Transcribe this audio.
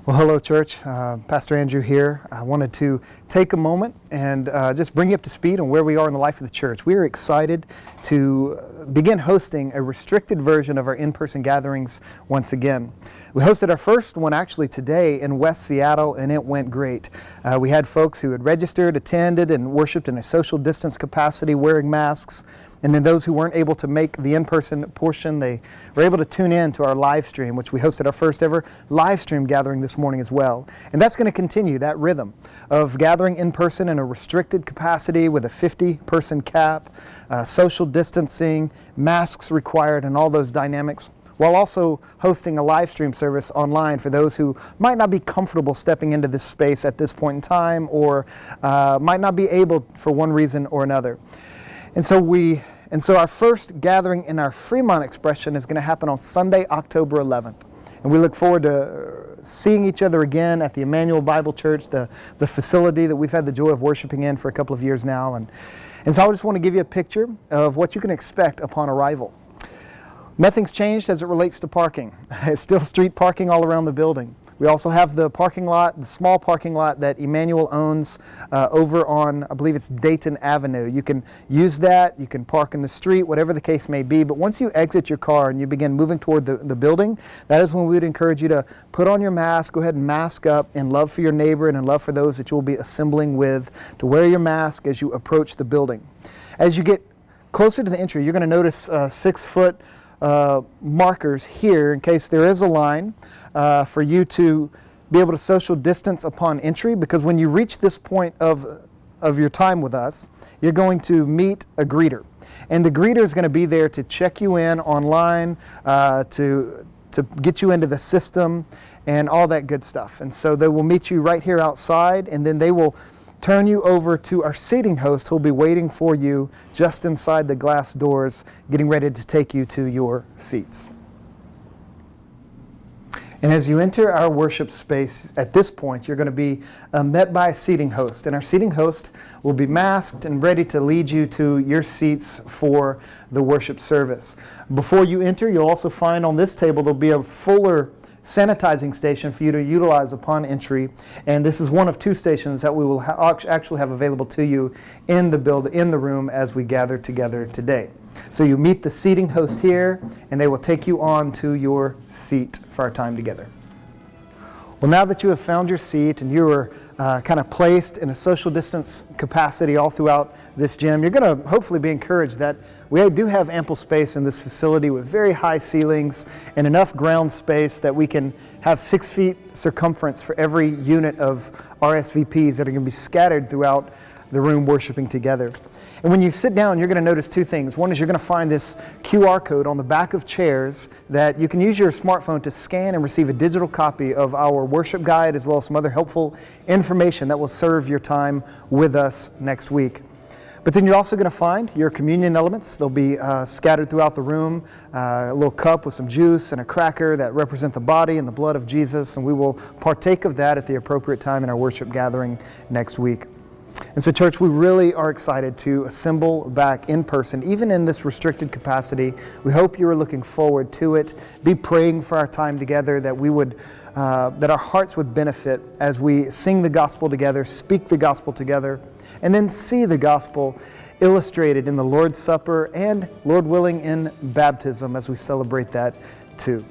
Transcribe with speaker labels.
Speaker 1: Well, hello, church. Pastor Andrew here. I wanted to take a moment and just bring you up to speed on where we are in the life of the church. We are excited to begin hosting a restricted version of our in-person gatherings once again. We hosted our first one actually today in West Seattle, and it went great. We had folks who had registered, attended, and worshiped in a social distance capacity, wearing masks. And then those who weren't able to make the in-person portion, they were able to tune in to our live stream, which we hosted our first ever live stream gathering this morning as well. And that's going to continue that rhythm of gathering in person in a restricted capacity with a 50-person cap, social distancing, masks required, and all those dynamics, while also hosting a live stream service online for those who might not be comfortable stepping into this space at this point in time, or might not be able for one reason or another. And so our first gathering in our Fremont expression is going to happen on Sunday, October 11th. And we look forward to seeing each other again at the Emmanuel Bible Church, the facility that we've had the joy of worshiping in for a couple of years now. And so I just want to give you a picture of what you can expect upon arrival. Nothing's changed as it relates to parking. It's still street parking all around the building. We also have the parking lot, the small parking lot that Emmanuel owns over on, I believe it's Dayton Avenue. You can use that, you can park in the street, whatever the case may be. But once you exit your car and you begin moving toward the building, that is when we would encourage you to put on your mask, go ahead and mask up in love for your neighbor and in love for those that you'll be assembling with, to wear your mask as you approach the building. As you get closer to the entry, you're going to notice 6-foot markers here in case there is a line. For you to be able to social distance upon entry, because when you reach this point of your time with us, you're going to meet a greeter. And the greeter is going to be there to check you in online, to get you into the system and all that good stuff. And so they will meet you right here outside, and then they will turn you over to our seating host who'll be waiting for you just inside the glass doors, getting ready to take you to your seats. And as you enter our worship space, at this point, you're going to be met by a seating host. And our seating host will be masked and ready to lead you to your seats for the worship service. Before you enter, you'll also find on this table there'll be a fuller sanitizing station for you to utilize upon entry. And this is one of 2 stations that we will actually have available to you in the room as we gather together today. So you meet the seating host here, and they will take you on to your seat for our time together. Well, now that you have found your seat and you are kind of placed in a social distance capacity all throughout this gym, you're going to hopefully be encouraged that we do have ample space in this facility with very high ceilings and enough ground space that we can have 6 feet circumference for every unit of RSVPs that are going to be scattered throughout the room worshiping together. And when you sit down, you're going to notice 2 things. One is you're going to find this QR code on the back of chairs that you can use your smartphone to scan and receive a digital copy of our worship guide, as well as some other helpful information that will serve your time with us next week. But then you're also going to find your communion elements. They'll be scattered throughout the room, a little cup with some juice and a cracker that represent the body and the blood of Jesus, and we will partake of that at the appropriate time in our worship gathering next week. And so, church, we really are excited to assemble back in person, even in this restricted capacity. We hope you are looking forward to it. Be praying for our time together, that we would, that our hearts would benefit as we sing the gospel together, speak the gospel together, and then see the gospel illustrated in the Lord's Supper and, Lord willing, in baptism as we celebrate that too.